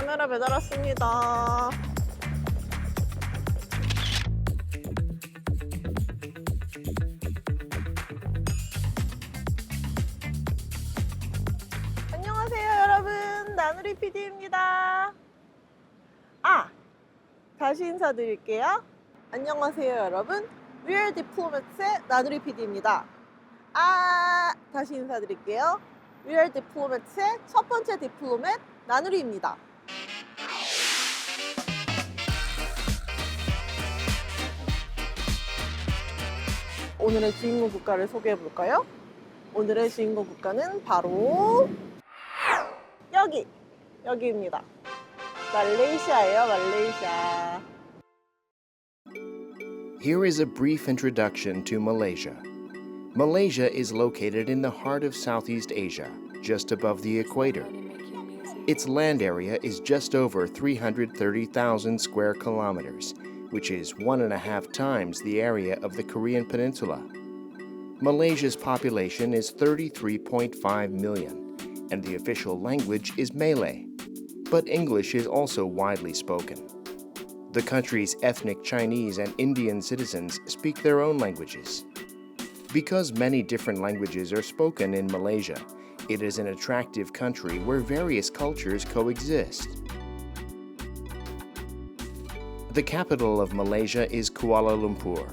카메라 매달 왔습니다. 안녕하세요, 여러분. 나누리 PD입니다. 다시 인사드릴게요. 안녕하세요, 여러분. Real Diplomats의 나누리 PD입니다. 다시 인사드릴게요. Real Diplomats의 첫 번째 디플로맷 나누리입니다. 오늘의 주인공 국가를 소개해 볼까요? 오늘의 주인공 국가는 바로 여기입니다. 말레이시아예요, 말레이시아. Here is a brief introduction to Malaysia. Malaysia is located in the heart of Southeast Asia, just above the equator. Its land area is just over 330,000 square kilometers, which is 1.5 times the area of the Korean Peninsula. Malaysia's population is 33.5 million, and the official language is Malay, but English is also widely spoken. The country's ethnic Chinese and Indian citizens speak their own languages. Because many different languages are spoken in Malaysia, it is an attractive country where various cultures coexist. The capital of Malaysia is Kuala Lumpur.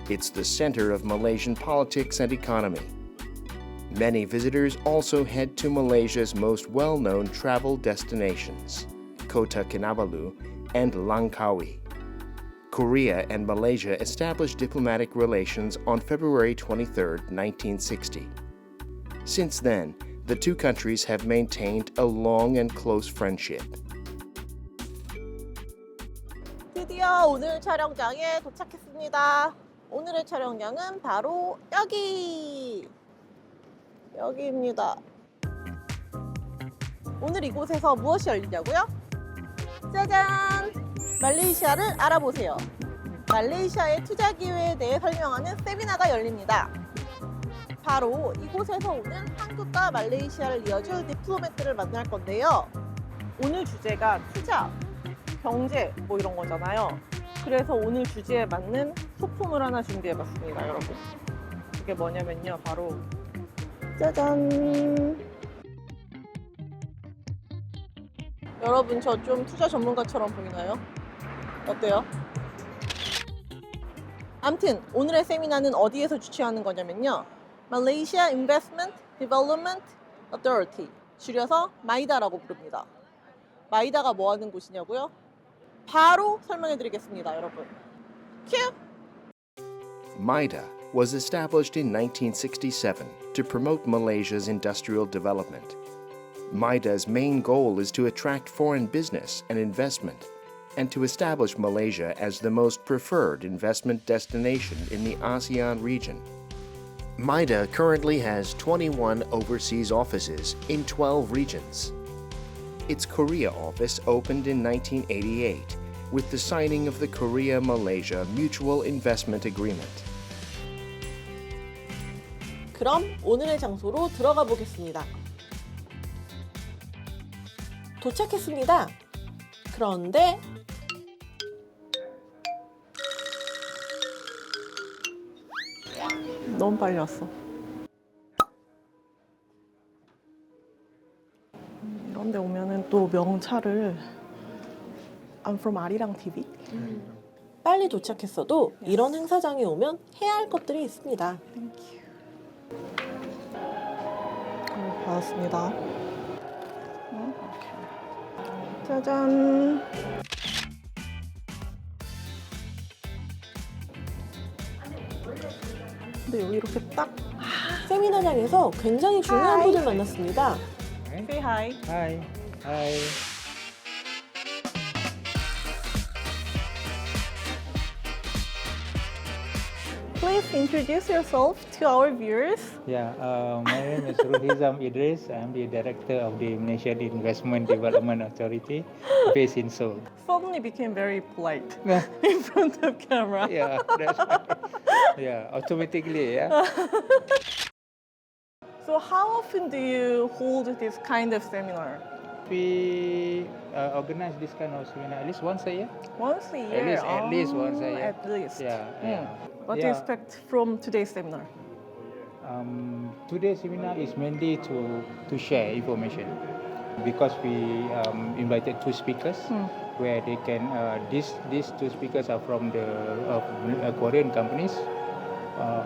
It's the center of Malaysian politics and economy. Many visitors also head to Malaysia's most well-known travel destinations, Kota Kinabalu and Langkawi. Korea and Malaysia established diplomatic relations on February 23, 1960. Since then, the two countries have maintained a long and close friendship. 드디어 오늘 촬영장에 도착했습니다. 오늘의 촬영장은 바로 여기입니다. 오늘 이곳에서 무엇이 열리냐고요? 짜잔! 말레이시아를 알아보세요. 말레이시아의 투자 기회에 대해 설명하는 세미나가 열립니다. 바로 이곳에서 오늘 한국과 말레이시아를 이어줄 디플로맷들을 만날 건데요. 오늘 주제가 투자, 경제 이런 거잖아요. 그래서 오늘 주제에 맞는 소품을 하나 준비해봤습니다, 여러분. 그게 뭐냐면요, 바로 짜잔! 여러분, 저 좀 투자 전문가처럼 보이나요? 어때요? 암튼 오늘의 세미나는 어디에서 주최하는 거냐면요, Malaysia Investment Development Authority, 줄여서 마이다라고 부릅니다. 마이다가 뭐 하는 곳이냐고요? 바로 설명해 드리겠습니다, 여러분. 큐! MIDA was established in 1967 to promote Malaysia's industrial development. MIDA's main goal is to attract foreign business and investment and to establish Malaysia as the most preferred investment destination in the ASEAN region. MIDA currently has 21 overseas offices in 12 regions. Its Korea office opened in 1988 with the signing of the Korea-Malaysia Mutual Investment Agreement. 그럼 오늘의 장소로 들어가 보겠습니다. 도착했습니다. 그런데 너무 빨리 왔어. 이런 데 오면은 또 명찰을 I'm from 아리랑 TV? 빨리 도착했어도 이런 행사장에 오면 해야 할 것들이 있습니다. 받았습니다. 짜잔. 근데 여기 이렇게 딱 세미나장에서 굉장히 중요한 분을 만났습니다. Say hi. Hi. Hi. Please introduce yourself to our viewers. Yeah, my name is Ruhizam Idris. I'm the director of the Malaysian Investment Development Authority based in Seoul. Suddenly became very polite in front of camera. Yeah, that's right. Yeah, automatically, yeah. So how often do you hold this kind of seminar? we organize this kind of seminar at least once a year. Once a year. At least once a year. At least. Yeah. What do you expect from today's seminar? Today's seminar is mainly to share information because we invited two speakers where they can. These two speakers are from the Korean companies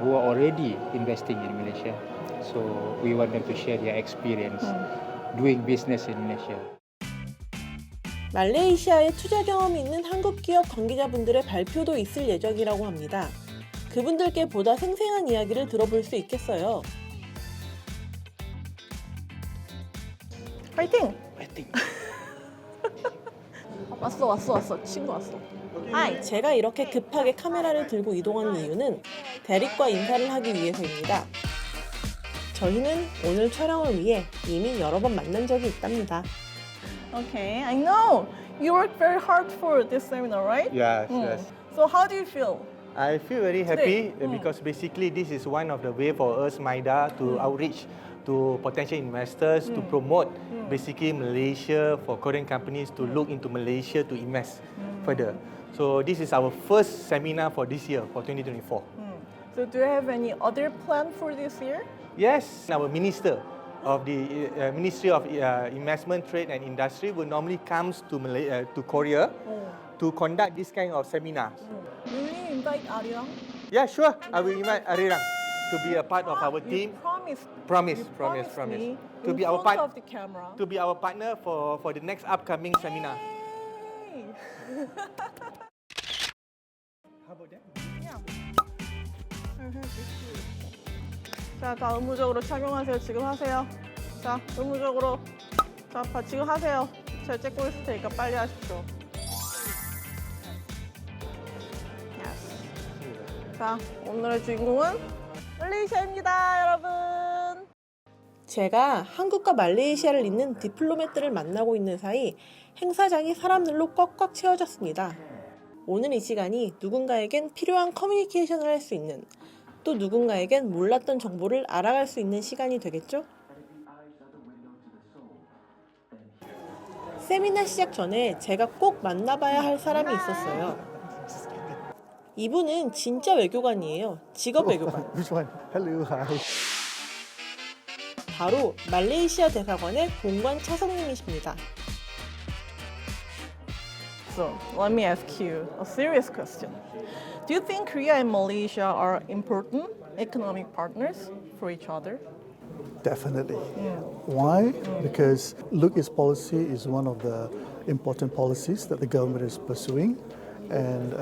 who are already investing in Malaysia. So we want them to share their experience doing business in Malaysia. 말레이시아에 투자 경험이 있는 한국 기업 관계자분들의 발표도 있을 예정이라고 합니다. 그분들께 보다 생생한 이야기를 들어볼 수 있겠어요. 파이팅! 파이팅! 왔어. 친구 왔어. 제가 이렇게 급하게 카메라를 들고 이동한 이유는 대릭과 인사를 하기 위해서입니다. 저희는 오늘 촬영을 위해 이미 여러 번 만난 적이 있답니다. Okay, I know. You worked very hard for this seminar, right? Yes. So how do you feel? I feel very happy because basically this is one of the way for us, MIDA, to outreach to potential investors to promote basically Malaysia for Korean companies to look into Malaysia to invest further. So this is our first seminar for this year, for 2024. So do you have any other plan for this year? Yes, our minister of the Ministry of Investment, Trade and Industry will normally comes to to Korea to conduct this kind of seminars. Will you invite Arirang? Yeah, sure. I will invite Arirang to be a part of our team. Promise. Me To in be our front part, of the camera. to be our partner for the next upcoming seminar. Yay! How about that? 자, 다 의무적으로 착용하세요. 지금 하세요. 자, 의무적으로. 자, 지금 하세요. 제가 찍고 있을 테니까 빨리 하십시오. 자, 오늘의 주인공은 말레이시아입니다, 여러분. 제가 한국과 말레이시아를 잇는 디플로맷들을 만나고 있는 사이 행사장이 사람들로 꽉꽉 채워졌습니다. 오늘 이 시간이 누군가에겐 필요한 커뮤니케이션을 할 수 있는, 또 누군가에겐 몰랐던 정보를 알아갈 수 있는 시간이 되겠죠? 세미나 시작 전에 제가 꼭 만나봐야 할 사람이 있었어요. 이분은 진짜 외교관이에요. 직업 외교관. Which one? Hello, hi. 바로 말레이시아 대사관의 공관 차성님이십니다. So, let me ask you a serious question. Do you think Korea and Malaysia are important economic partners for each other? Definitely. Why? Because Look East policy is one of the important policies that the government is pursuing, and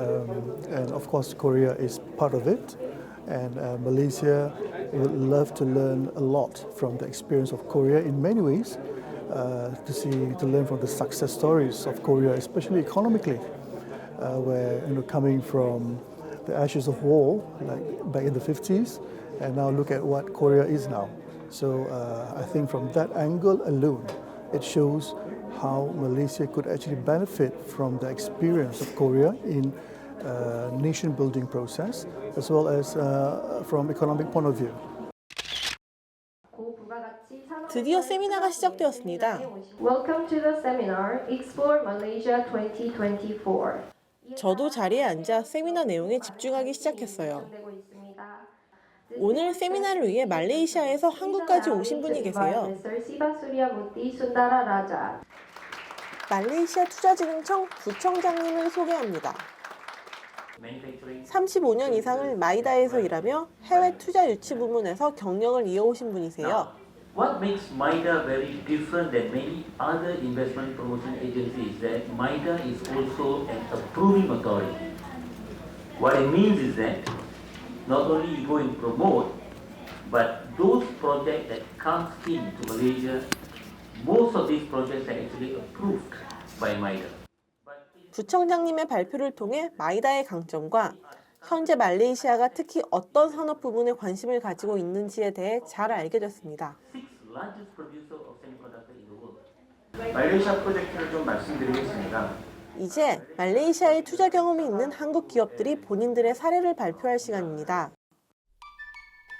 of course Korea is part of it, and Malaysia would love to learn a lot from the experience of Korea in many ways, to learn from the success stories of Korea, especially economically, where coming from the ashes of war, like back in the 50s, and now look at what Korea is now. So I think from that angle alone, it shows how Malaysia could actually benefit from the experience of Korea in nation-building process, as well as from economic point of view. 드디어 세미나가 시작되었습니다. Welcome to the seminar Explore Malaysia 2024. 저도 자리에 앉아 세미나 내용에 집중하기 시작했어요. 오늘 세미나를 위해 말레이시아에서 한국까지 오신 분이 계세요. 말레이시아 투자진흥청 부청장님을 소개합니다. 35년 이상을 마이다에서 일하며 해외 투자 유치 부문에서 경력을 이어오신 분이세요. What makes MIDA very different than many other investment promotion agencies is that MIDA is also an approving authority. What it means is that not only you go and promote, but those projects that come into Malaysia, most of these projects are actually approved by MIDA. 부청장님의 발표를 통해 마이다의 강점과 현재 말레이시아가 특히 어떤 산업 부분에 관심을 가지고 있는지에 대해 잘 알게 됐습니다. 말레이시아 프로젝트를 좀 말씀드리겠습니다. 이제 말레이시아에 투자 경험이 있는 한국 기업들이 본인들의 사례를 발표할 시간입니다.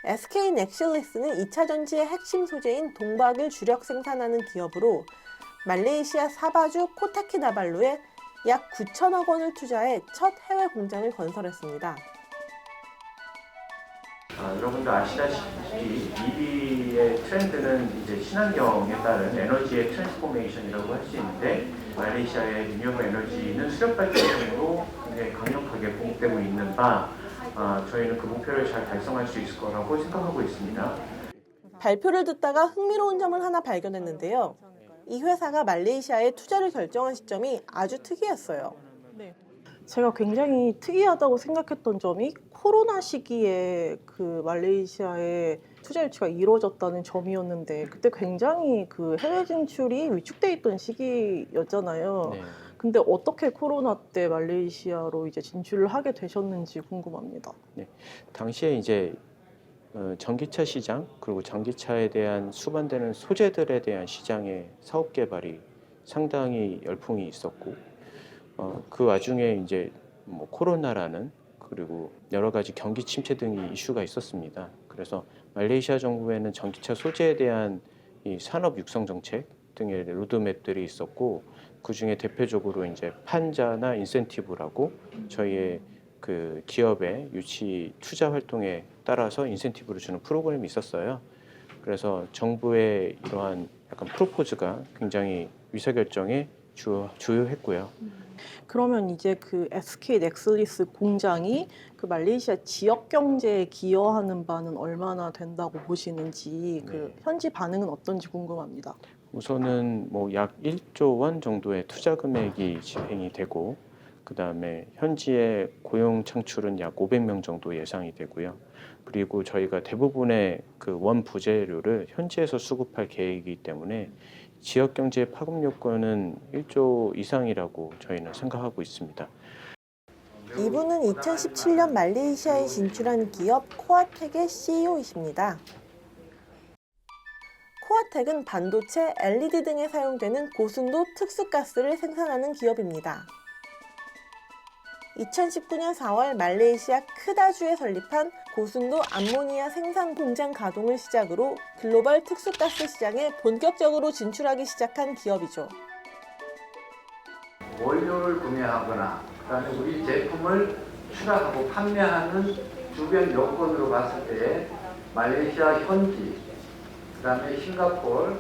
SK 넥실리스는 2차 전지의 핵심 소재인 동박을 주력 생산하는 기업으로 말레이시아 사바주 코타키나발루에 약 9천억 원을 투자해 첫 해외 공장을 건설했습니다. 여러분도 아시다시피 EV의 트렌드는 이제 친환경에 따른 에너지의 트랜스포메이션이라고 할 수 있는데 말레이시아의 리뉴얼블 에너지는 수력 발전으로 굉장히 강력하게 공급되고 있는 바 저희는 그 목표를 잘 달성할 수 있을 거라고 생각하고 있습니다. 발표를 듣다가 흥미로운 점을 하나 발견했는데요. 이 회사가 말레이시아에 투자를 결정한 시점이 아주 특이했어요. 제가 굉장히 특이하다고 생각했던 점이 코로나 시기에 그 말레이시아에 투자 유치가 이루어졌다는 점이었는데 그때 굉장히 그 해외 진출이 위축돼 있던 시기였잖아요. 네. 근데 어떻게 코로나 때 말레이시아로 이제 진출을 하게 되셨는지 궁금합니다. 당시에 이제 전기차 시장 그리고 전기차에 대한 수반되는 소재들에 대한 시장의 사업 개발이 상당히 열풍이 있었고 그 와중에 이제 뭐 코로나라는 그리고 여러 가지 경기 침체 등의 이슈가 있었습니다. 그래서 말레이시아 정부에는 전기차 소재에 대한 이 산업 육성 정책 등의 로드맵들이 있었고 그 중에 대표적으로 이제 판자나 인센티브라고 저희의 그 기업의 유치 투자 활동에 따라서 인센티브를 주는 프로그램이 있었어요. 그래서 정부의 이러한 약간 프로포즈가 굉장히 의사결정에 주요했고요. 그러면 이제 그 SK 넥슬리스 공장이 그 말레이시아 지역 경제에 기여하는 바는 얼마나 된다고 보시는지 그 현지 반응은 어떤지 궁금합니다. 우선은 뭐 약 1조 원 정도의 투자 금액이 집행이 되고 그다음에 현지의 고용 창출은 약 500명 정도 예상이 되고요. 그리고 저희가 대부분의 그 원 부재료를 현지에서 수급할 계획이기 때문에 지역 경제 파급 요건은 1조 이상이라고 저희는 생각하고 있습니다. 이분은 2017년 말레이시아에 진출한 기업 코아텍의 CEO이십니다. 코아텍은 반도체, LED 등에 사용되는 고순도 특수가스를 생산하는 기업입니다. 2019년 4월 말레이시아 크다주에 설립한 고순도 암모니아 생산 공장 가동을 시작으로 글로벌 특수가스 시장에 본격적으로 진출하기 시작한 기업이죠. 원료를 구매하거나 그다음에 우리 제품을 출하하고 판매하는 주변 여건으로 봤을 때 말레이시아 현지, 그다음에 싱가포르,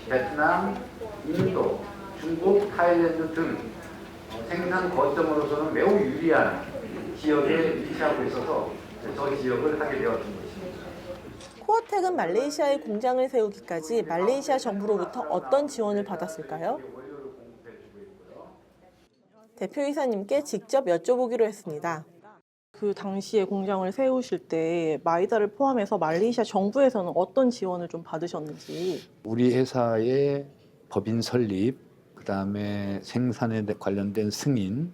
베트남, 인도, 중국, 타일랜드 등 생산 거점으로서는 매우 유리한 지역에 위치하고 있어서 저 지역을 하게 되었던 것입니다. 코아텍은 말레이시아에 공장을 세우기까지 말레이시아 정부로부터 어떤 지원을 받았을까요? 대표이사님께 직접 여쭤보기로 했습니다. 그 당시에 공장을 세우실 때 마이다를 포함해서 말레이시아 정부에서는 어떤 지원을 좀 받으셨는지. 우리 회사의 법인 설립, 그다음에 생산에 관련된 승인,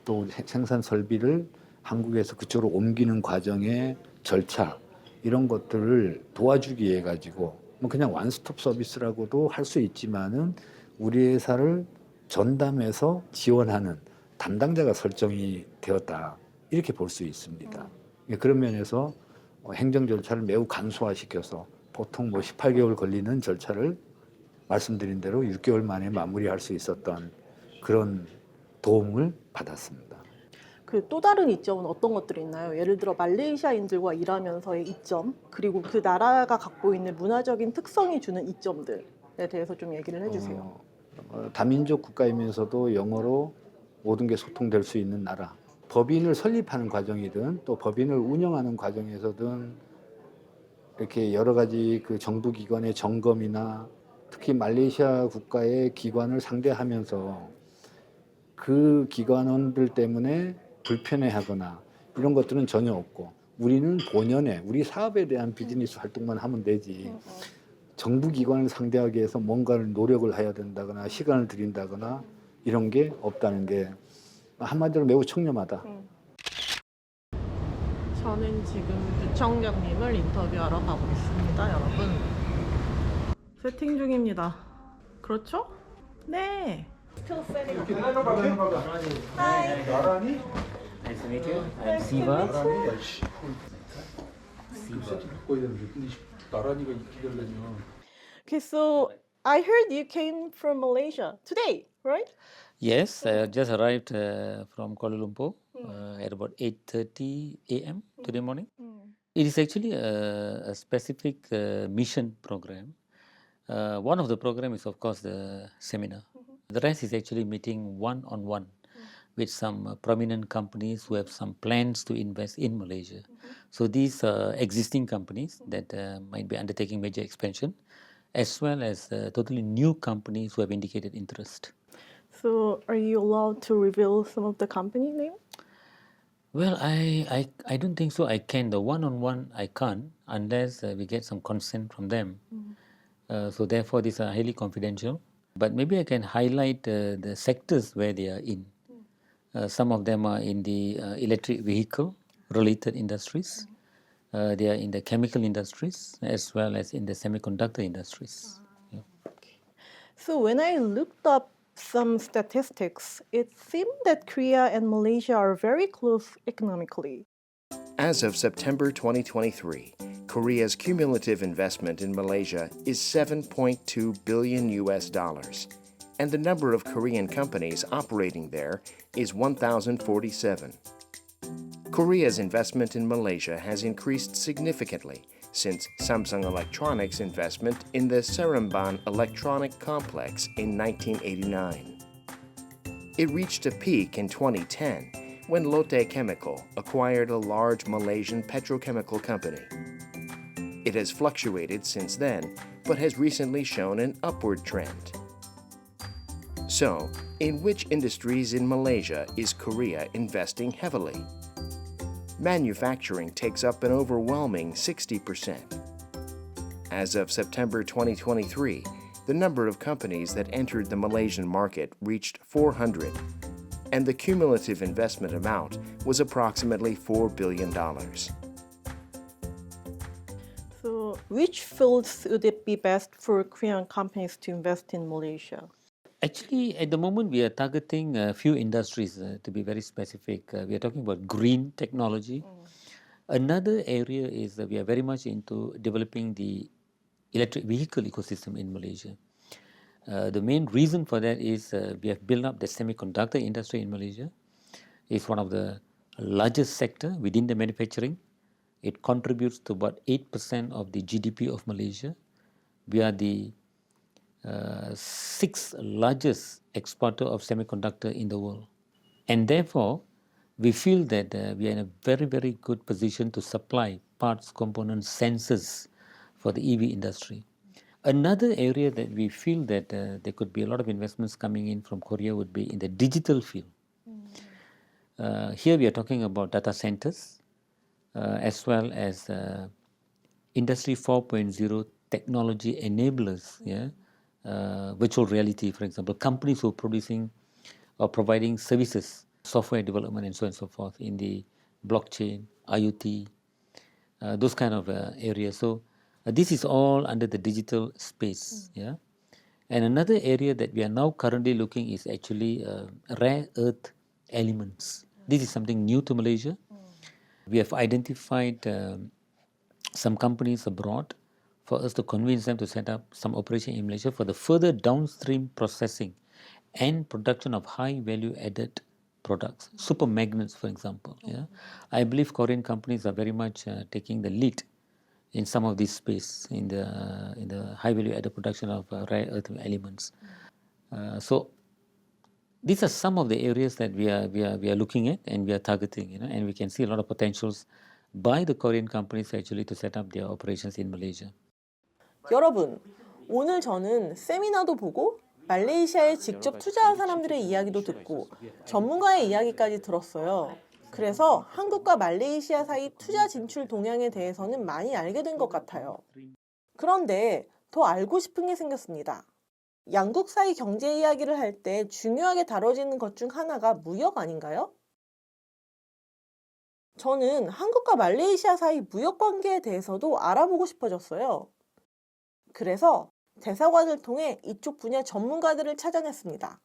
또 생산 설비를 한국에서 그쪽으로 옮기는 과정의 절차 이런 것들을 도와주기 위해 가지고 뭐 그냥 원스톱 서비스라고도 할 수 있지만은 우리 회사를 전담해서 지원하는 담당자가 설정이 되었다 이렇게 볼 수 있습니다. 그런 면에서 행정 절차를 매우 간소화시켜서 보통 뭐 18개월 걸리는 절차를 말씀드린 대로 6개월 만에 마무리할 수 있었던 그런 도움을 받았습니다. 그 또 다른 이점은 어떤 것들이 있나요? 예를 들어 말레이시아인들과 일하면서의 이점, 그리고 그 나라가 갖고 있는 문화적인 특성이 주는 이점들에 대해서 좀 얘기를 해주세요. 다민족 국가이면서도 영어로 모든 게 소통될 수 있는 나라. 법인을 설립하는 과정이든 또 법인을 운영하는 과정에서든 이렇게 여러 가지 그 정부기관의 점검이나 특히 말레이시아 국가의 기관을 상대하면서 그 기관원들 때문에 불편해하거나 이런 것들은 전혀 없고 우리는 본연의 우리 사업에 대한 비즈니스 활동만 하면 되지 정부기관을 상대하기 위해서 뭔가를 노력을 해야 된다거나 시간을 들인다거나 이런 게 없다는 게 한마디로 매우 청렴하다. 저는 지금 유청장님을 인터뷰하러 가고 있습니다, 여러분. 세팅 중입니다. 그렇죠? 네. Nice to meet you. I'm Siva. Okay, so I heard you came from Malaysia today, right? Yes, I just arrived from Kuala Lumpur at about 8:30 a.m. today morning. It is actually a specific mission program. One of the program is, of course, the seminar. The rest is actually meeting one-on-one with some prominent companies who have some plans to invest in Malaysia. So these existing companies that might be undertaking major expansion, as well as totally new companies who have indicated interest. So are you allowed to reveal some of the company name? Well, I don't think so. I can. The one-on-one I can't unless we get some consent from them. So therefore, these are highly confidential. But maybe I can highlight the sectors where they are in. Some of them are in the electric vehicle related industries. They are in the chemical industries as well as in the semiconductor industries. Yeah. So when I looked up some statistics, it seemed that Korea and Malaysia are very close economically. As of September 2023, Korea's cumulative investment in Malaysia is $7.2 billion US dollars, and the number of Korean companies operating there is 1,047. Korea's investment in Malaysia has increased significantly since Samsung Electronics' investment in the Seremban Electronic Complex in 1989. It reached a peak in 2010 when Lotte Chemical acquired a large Malaysian petrochemical company. It has fluctuated since then, but has recently shown an upward trend. So, in which industries in Malaysia is Korea investing heavily? Manufacturing takes up an overwhelming 60%. As of September 2023, the number of companies that entered the Malaysian market reached 400, and the cumulative investment amount was approximately $4 billion. So which fields would it be best for Korean companies to invest in Malaysia? Actually, at the moment, we are targeting a few industries, to be very specific. We are talking about green technology. Another area is that we are very much into developing the electric vehicle ecosystem in Malaysia. The main reason for that is we have built up the semiconductor industry in Malaysia. It's one of the largest sector within the manufacturing. It contributes to about 8% of the GDP of Malaysia. We are the sixth largest exporter of semiconductor in the world. And therefore, we feel that we are in a very, very good position to supply parts, components, sensors for the EV industry. Another area that we feel that there could be a lot of investments coming in from Korea would be in the digital field. Here we are talking about data centers as well as Industry 4.0 technology enablers, virtual reality, for example, companies who are producing or providing services, software development and so on and so forth in the blockchain, IoT, those kind of areas. So this is all under the digital space. And another area that we are now currently looking is actually rare earth elements. This is something new to Malaysia. We have identified some companies abroad for us to convince them to set up some operation in Malaysia for the further downstream processing and production of high value added products, super magnets, for example. I believe Korean companies are very much taking the lead in some of this space in the high value added production of rare earth elements. So these are some of the areas that we are looking at and we are targeting, and we can see a lot of potentials by the Korean companies actually to set up their operations in Malaysia. 여러분, 오늘 저는 세미나도 보고 말레이시아에 직접 투자한 사람들의 이야기도 듣고 전문가의 이야기까지 들었어요. 그래서 한국과 말레이시아 사이 투자 진출 동향에 대해서는 많이 알게 된 것 같아요. 그런데 더 알고 싶은 게 생겼습니다. 양국 사이 경제 이야기를 할 때 중요하게 다뤄지는 것 중 하나가 무역 아닌가요? 저는 한국과 말레이시아 사이 무역 관계에 대해서도 알아보고 싶어졌어요. 그래서 대사관을 통해 이쪽 분야 전문가들을 찾아냈습니다.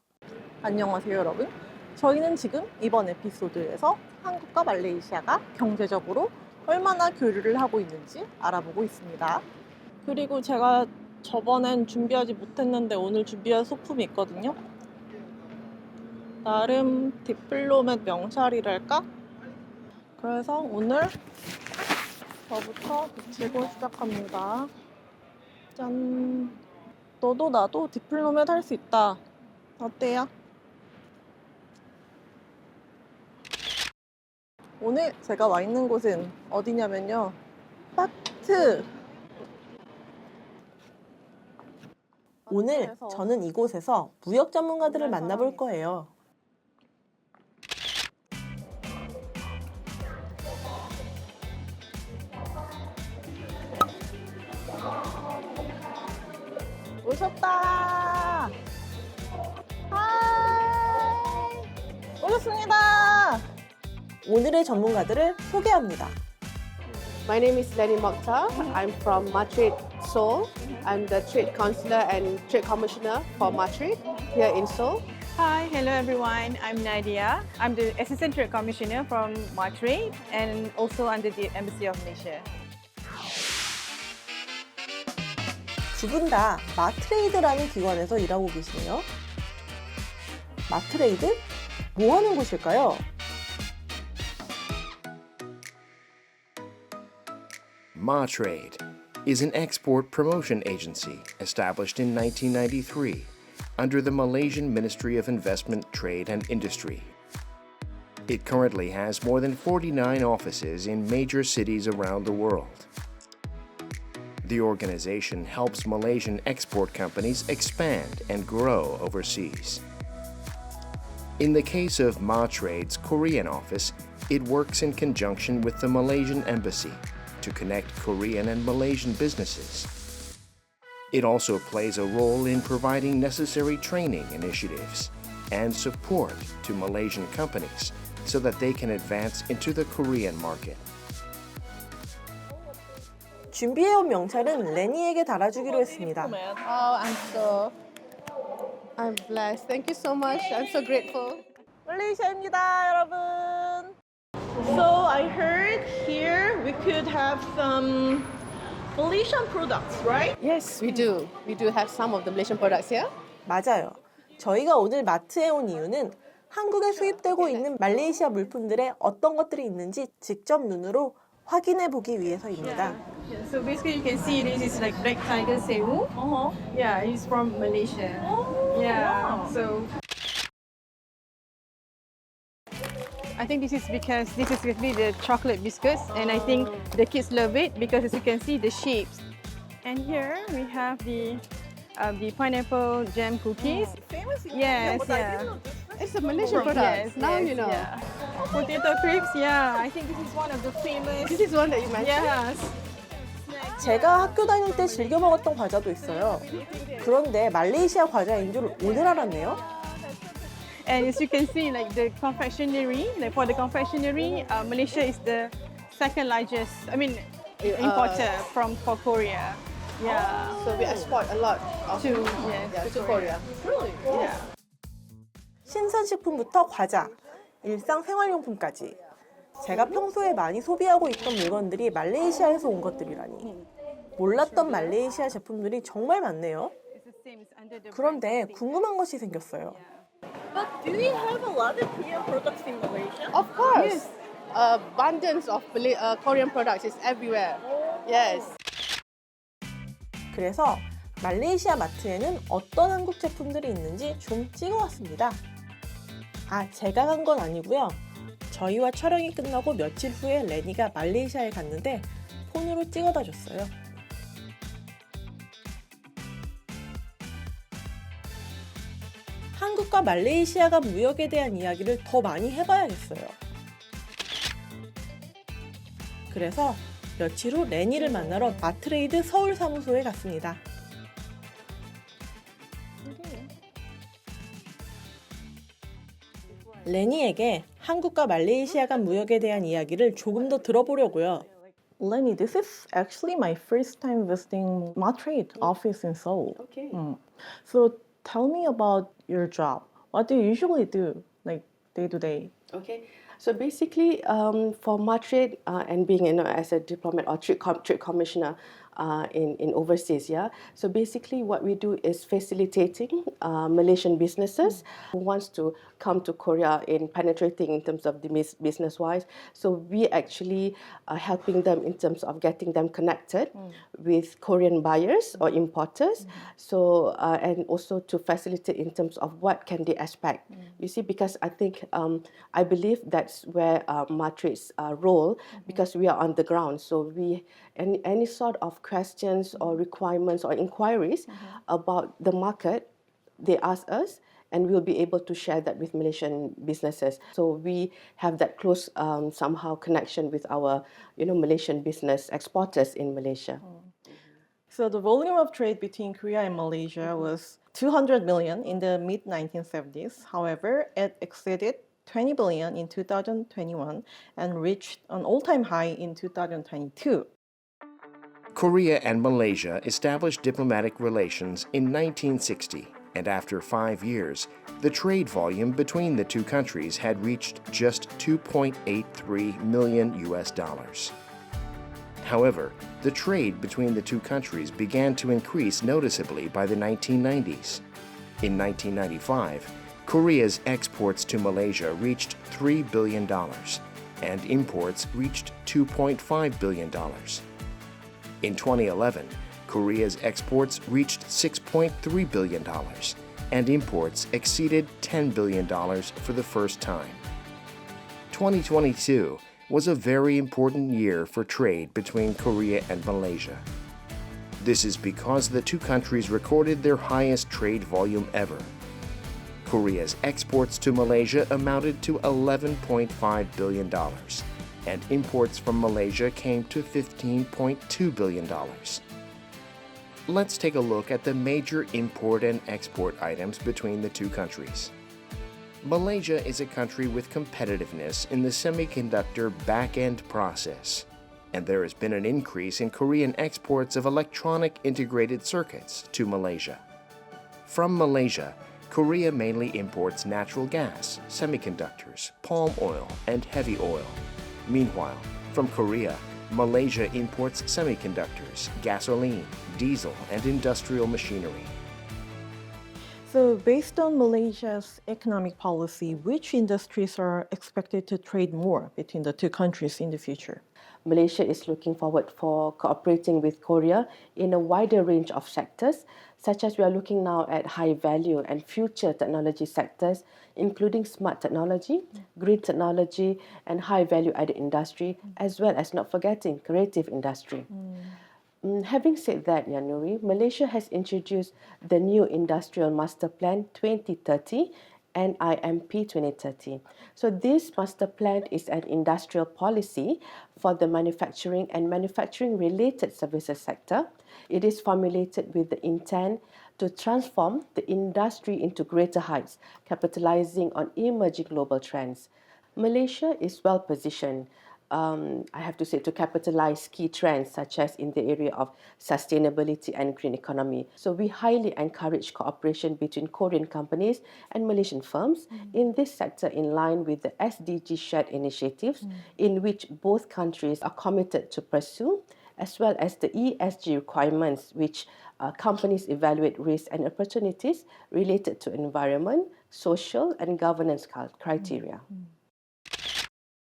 안녕하세요, 여러분. 저희는 지금 이번 에피소드에서 한국과 말레이시아가 경제적으로 얼마나 교류를 하고 있는지 알아보고 있습니다. 그리고 제가 저번엔 준비하지 못했는데 오늘 준비한 소품이 있거든요. 나름 디플로맷 명찰이랄까? 그래서 오늘 저부터 붙이고 시작합니다. 짠! 너도 나도 디플로맷 할 수 있다. 어때요? 오늘 제가 와 있는 곳은 어디냐면요. 마트! 오늘 저는 이곳에서 무역 전문가들을 만나볼 거예요. 오셨다! 하이! 오셨습니다! 오늘의 전문가들을 소개합니다. My name is Lenny Mokhtar. I'm from Madrid, Seoul. I'm the Trade Counselor and Trade Commissioner for Madrid here in Seoul. Hi, hello everyone. I'm Nadia. I'm the Assistant Trade Commissioner from Madrid and also under the Embassy of Malaysia. 두 분 다 마트레이드라는 기관에서 일하고 계시네요. 마트레이드? 뭐 하는 곳일까요? Matrade is an export promotion agency established in 1993 under the Malaysian Ministry of Investment, Trade and Industry. It currently has more than 49 offices in major cities around the world. The organization helps Malaysian export companies expand and grow overseas. In the case of Matrade's Korean office, it works in conjunction with the Malaysian Embassy to connect Korean and Malaysian businesses. It also plays a role in providing necessary training initiatives and support to Malaysian companies so that they can advance into the Korean market. 준비해온 명찰은 레니에게 달아주기로 했습니다. Oh, I'm blessed. Thank you so much. I'm so grateful. 말레이시아입니다, 여러분. So I heard here we could have some Malaysian products, right? Yes, we do. We do have some of the Malaysian products here. 맞아요. 저희가 오늘 마트에 온 이유는 한국에 수입되고 있는 말레이시아 물품들에 어떤 것들이 있는지 직접 눈으로 확인해 보기 위해서입니다. Yeah, so basically you can see this is like Black Tiger Sewu. Yeah, it's from Malaysia. Yeah, so I think this is because this is basically the chocolate biscuits and I think the kids love it because as you can see the shapes. And here we have the pineapple jam cookies. Famous? Yes, but I yeah. didn't know this. It's a Malaysian product. Now you know. Yeah. Potato crisps, yeah. I think this is one of the famous. This is one that you mentioned. Yes. 제가 학교 다닐 때 즐겨 먹었던 과자도 있어요. 그런데 말레이시아 과자인 줄 오늘 알았네요. And as you can see, like the confectionery, like for the confectionery, Malaysia is the second largest. I mean, importer for Korea. Yeah. So we export a lot to Korea. Really? Yeah. 신선식품부터 과자, 일상생활용품까지. 제가 평소에 많이 소비하고 있던 물건들이 말레이시아에서 온 것들이라니. 몰랐던 말레이시아 제품들이 정말 많네요. 그런데 궁금한 것이 생겼어요. But do we have a lot of Korean products in Malaysia? Of course. Abundance of Korean products is everywhere. Yes. 그래서 말레이시아 마트에는 어떤 한국 제품들이 있는지 좀 찍어왔습니다. 아, 제가 간 건 아니고요. 저희와 촬영이 끝나고 며칠 후에 레니가 말레이시아에 갔는데 폰으로 찍어다 줬어요. 한국과 말레이시아가 무역에 대한 이야기를 더 많이 해봐야겠어요. 그래서 며칠 후 레니를 만나러 마트레이드 서울 사무소에 갔습니다. 레니에게 한국과 말레이시아 간 무역에 대한 이야기를 조금 더 들어보려고요. Lenny, this is actually my first time visiting Matrade office in Seoul. Okay. So tell me about your job. What do you usually do, like day to day? Okay. So basically, for Madrid and being as a diplomat or trade commissioner, in overseas. Yeah. So basically, what we do is facilitating Malaysian businesses who wants to come to Korea in penetrating in terms of the business wise. So we actually are helping them in terms of getting them connected with Korean buyers or importers. So and also to facilitate in terms of what can they expect. You see, because I think I believe that's where Matrade's role, because we are on the ground. So we any sort of questions or requirements or inquiries about the market, they ask us, and we'll be able to share that with Malaysian businesses. So we have that close somehow connection with our Malaysian business exporters in Malaysia. So the volume of trade between Korea and Malaysia was 200 million in the mid-1970s. However, it exceeded 20 billion in 2021 and reached an all-time high in 2022. Korea and Malaysia established diplomatic relations in 1960, and after 5 years, the trade volume between the two countries had reached just $2.83 million. However, the trade between the two countries began to increase noticeably by the 1990s. In 1995, Korea's exports to Malaysia reached $3 billion, and imports reached $2.5 billion. In 2011, Korea's exports reached $6.3 billion, and imports exceeded $10 billion for the first time. 2022 was a very important year for trade between Korea and Malaysia. This is because the two countries recorded their highest trade volume ever. Korea's exports to Malaysia amounted to $11.5 billion, and imports from Malaysia came to $15.2 billion. Let's take a look at the major import and export items between the two countries. Malaysia is a country with competitiveness in the semiconductor back-end process, and there has been an increase in Korean exports of electronic integrated circuits to Malaysia. From Malaysia, Korea mainly imports natural gas, semiconductors, palm oil, and heavy oil. Meanwhile, from Korea, Malaysia imports semiconductors, gasoline, diesel, and industrial machinery. So based on Malaysia's economic policy, which industries are expected to trade more between the two countries in the future? Malaysia is looking forward for cooperating with Korea in a wider range of sectors, such as we are looking now at high value and future technology sectors, including smart technology, green technology, and high value added industry, as well as not forgetting creative industry. Having said that, Yanuri, Malaysia has introduced the new Industrial Master Plan 2030 and IMP 2030. So this master plan is an industrial policy for the manufacturing and manufacturing-related services sector. It is formulated with the intent to transform the industry into greater heights, capitalizing on emerging global trends. Malaysia is well positioned, I have to say, to capitalize key trends such as in the area of sustainability and green economy. So we highly encourage cooperation between Korean companies and Malaysian firms in this sector, in line with the SDG shared initiatives in which both countries are committed to pursue, as well as the ESG requirements which companies evaluate risks and opportunities related to environment, social and governance criteria.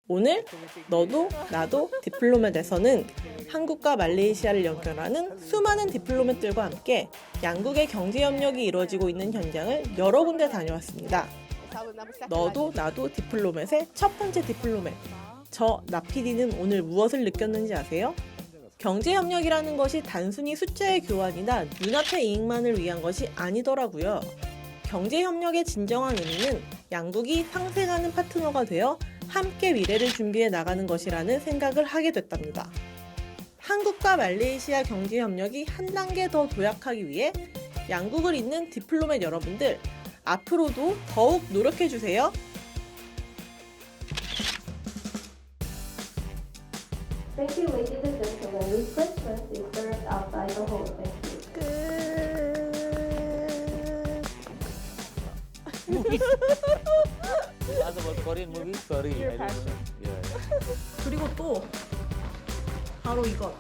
오늘 너도 나도 디플로맷에서는 한국과 말레이시아를 연결하는 수많은 디플로맷들과 함께 양국의 경제협력이 이루어지고 있는 현장을 여러 군데 다녀왔습니다. 너도 나도 디플로맷의 첫 번째 디플로맷, 저 나피디는 오늘 무엇을 느꼈는지 아세요? 경제협력이라는 것이 단순히 숫자의 교환이나 눈앞의 이익만을 위한 것이 아니더라고요. 경제협력의 진정한 의미는 양국이 상생하는 파트너가 되어 함께 미래를 준비해 나가는 것이라는 생각을 하게 됐답니다. 한국과 말레이시아 경제협력이 한 단계 더 도약하기 위해 양국을 잇는 디플로맷 여러분들, 앞으로도 더욱 노력해주세요. Thank you, ladies and gentlemen. Refreshments is served outside the hall. Thank you. Ask about Korean movies? Sorry. Your passion. Yeah. 그리고 또 바로 이것.